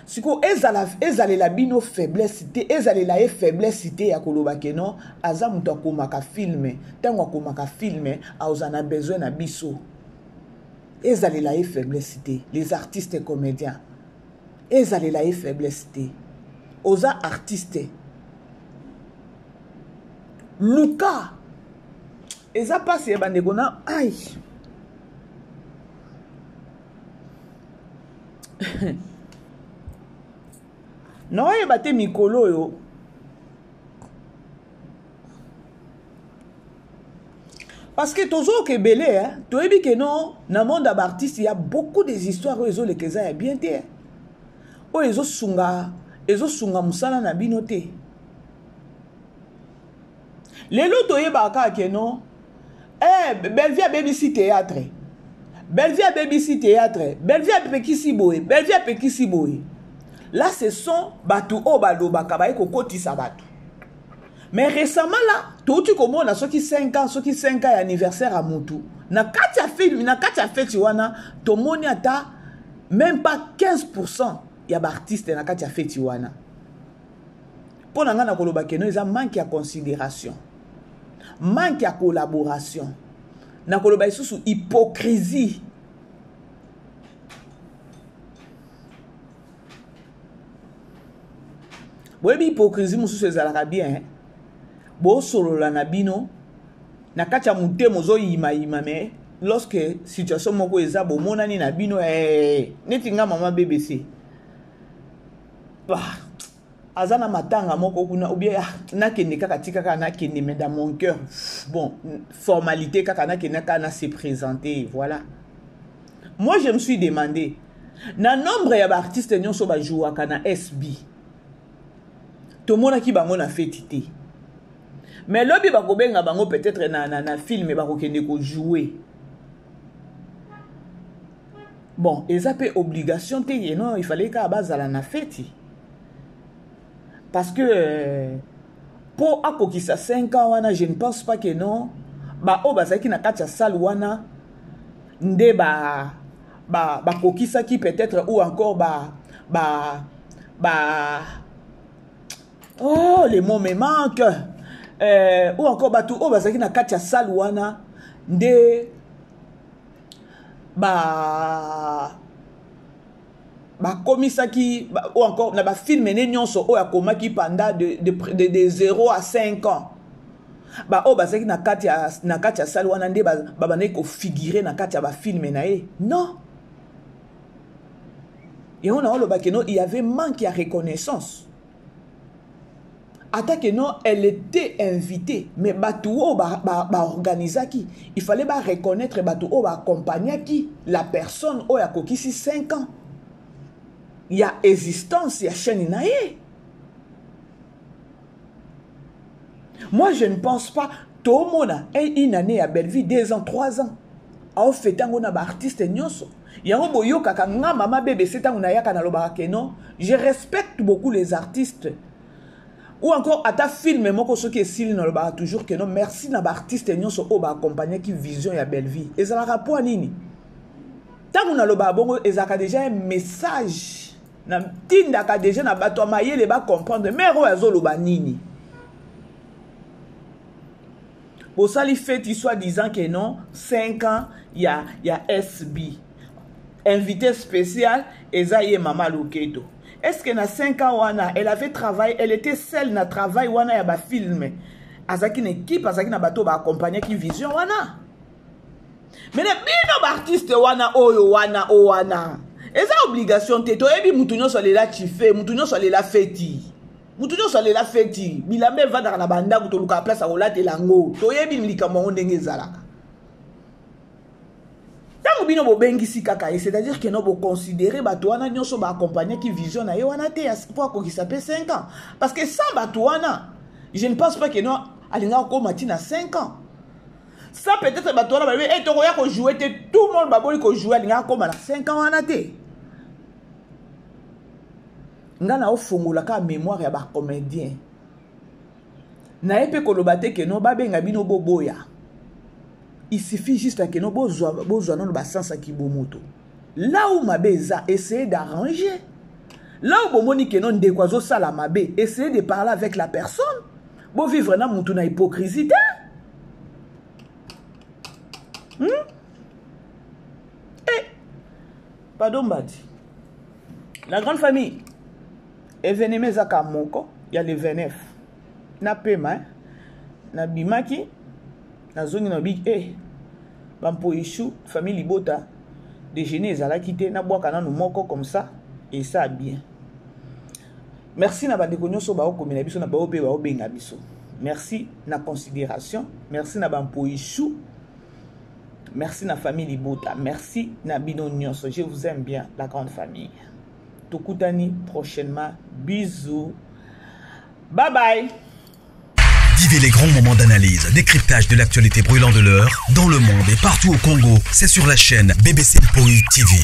siko ezalela bino faiblesse te ezalela ye faiblesse te ya koloba ke non aza mutu akomaka filme ntango akomaka filme aoza na besoin na biso ezalela ye faiblesse te les artistes comédiens ezalela ye faiblesse te oza artiste luka eza pasi ya bandeko na ai naoyeba te mikolo oyo parce que tozoyoka ebele toyebi ke non na monde ya baartiste ya beaucoup des histoires oyo ezoleka eza ya bien te oyo ezosunga mosala na bino te lelo toyebaka kaka ke non Bellevue abebisi théâtre Bellevue abebisi théâtre Bellevue apekisi boye Bellevue apekisi boye là ce sont bato oyo balobaka baye kokotisa bato mais récemment là touti komona soki 5 ans ya anniversaire à mutu na kati ya film na kati ya feti wana tomoni ata même pas 15% ya baartiste na kati ya feti wana mpo na nga na koloba keno eza manque ya considération manque ya collaboration na koloba lisusu hypocrisie boyebi hypocrisie mosusu ezalaka bien bosolola na bino na kati ya motema ozoyimayima me lorsque situation moko eza bomonani na bino neti nga mama BBC aza na matanga moko kuna ou bien nakende kaka tika kaka nakende mais dans mon cœur bon formalité kaka nakende kaka na se présenter voilà moi je me suis demandé na nombre ya baartiste nyonso bajouaka na SB tomonaki bango na feti te mais lobi bakobenga bango peut-être na film bakokende ko jouer bon eza pe obligation te non il fallait ka bazala na feti parce que pour akokisa 5 ans wana je ne pense pas que non o bazaki na kati ya salle wana nde kokisa ki peut-être ou encore oh les mots me manquent ou encore bato o bazaki na kati ya salle wana nde komisaki ou encore na ba filme ne nyonso o akomaki pendant de 0 à 5 ans o bazaki na kati ya salle wana nde babandaki kofigure na kati ya bafilme na ye non et on a olobaki no il y avait manque ya reconnaissance ata que non elle était invitée mais bato o organisaki il fallait reconnaître bato o accompagnaki la personne o ya kokisi 5 ans il y a existence ya chaîne na ye moi je ne pense pas tomona une année à Bellevue 2 ans 3 ans a fait tango na ba artiste nyonso yango boyokaka nga mama BBC tango na yaka na lobaka ke non je respecte beaucoup les artistes ou encore à ta film moko soki esili na lobaka toujours que non merci na ba artiste nyonso o ba accompagner ki vision ya Bellevue ezalaka po nini Tant qu'on a le babongo, ils ont déjà un message. Na tindaka déjà na bato maye les ba comprendre mais roazo lo banini. Pour ça, il fait soit disant que non, 5 ans, il y a SB. Invité spécial, Ezaïe Mama Luketo. Est-ce que dans 5 ans, elle avait travaillé, elle était seule dans le travail, il y a un film. Azaki une équipe, Azaki na bato ba accompagner qui vision wana. Mais les bino artistes wana oyo wana o wana. Eza obligation teto ebi mutunyo so lela chifé, mutunyo so lela feti. Mutunyo so lela feti. Bilambe vanda na banda kutoluka place a olate lango. To yebi milika mo ndenge zalaka. Tango bino bo bengisi kaka, c'est-à-dire que no bo considérer bato wana nyonso ba accompagner qui vision na yo wana te pour ko qui s'appelle 5 ans. Parce que sans bato wana, je ne pense pas que non alinga ko matina 5 ans. Ça peut-être bato wana ba et to ya ko jouer te tout le monde ba boli ko jouer alinga ko na 5 ans wana te. Ngana ofongola ka mémoire ya ba comédien. Na epe ko lobate que non ba benga bino boboya. Il suffit juste que nous besoin de sens qui bomoto. Là où ma beza essayer d'arranger. Là où bomoni que non déquazo ça la mabe, essayer de parler avec la personne. Bon vivre dans mon hypocrisie. Eh, pardon Badi. La grande famille. Événement zaka moko, il y a le 29. Na pema, na bimaki. Na zone na big bampo ishu famille Libota déjeuner ezala quitté na boaka na moko comme ça et ça bien. Merci na bandeko nyonso ba okomela biso na ba ope ba obenga biso. Merci na considération, merci na bampo ishu. Merci na famille Libota, merci na bino nyonso. Je vous aime bien la grande famille. Tokutani prochainement. Bisous. Bye bye. Vivez les grands moments d'analyse, décryptage de l'actualité brûlante de l'heure, dans le monde et partout au Congo. C'est sur la chaîne BBC Mpoi TV.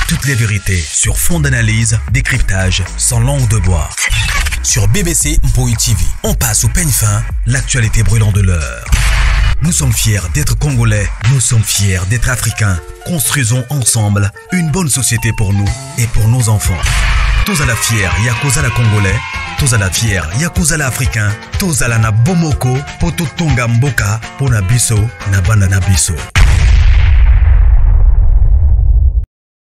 Toutes les vérités sur fond d'analyse, décryptage sans langue de bois. Sur BBC Mpoi TV, on passe au peigne fin l'actualité brûlante de l'heure. Nous sommes fiers d'être Congolais, nous sommes fiers d'être Africains. Construisons ensemble une bonne société pour nous et pour nos enfants. Tous à la fière, Yakoza la Congolais. Tous à la fière, Yakuza la Africain, tous à la na bomoko, poto tonga mboka, pona biso, na banda na biso.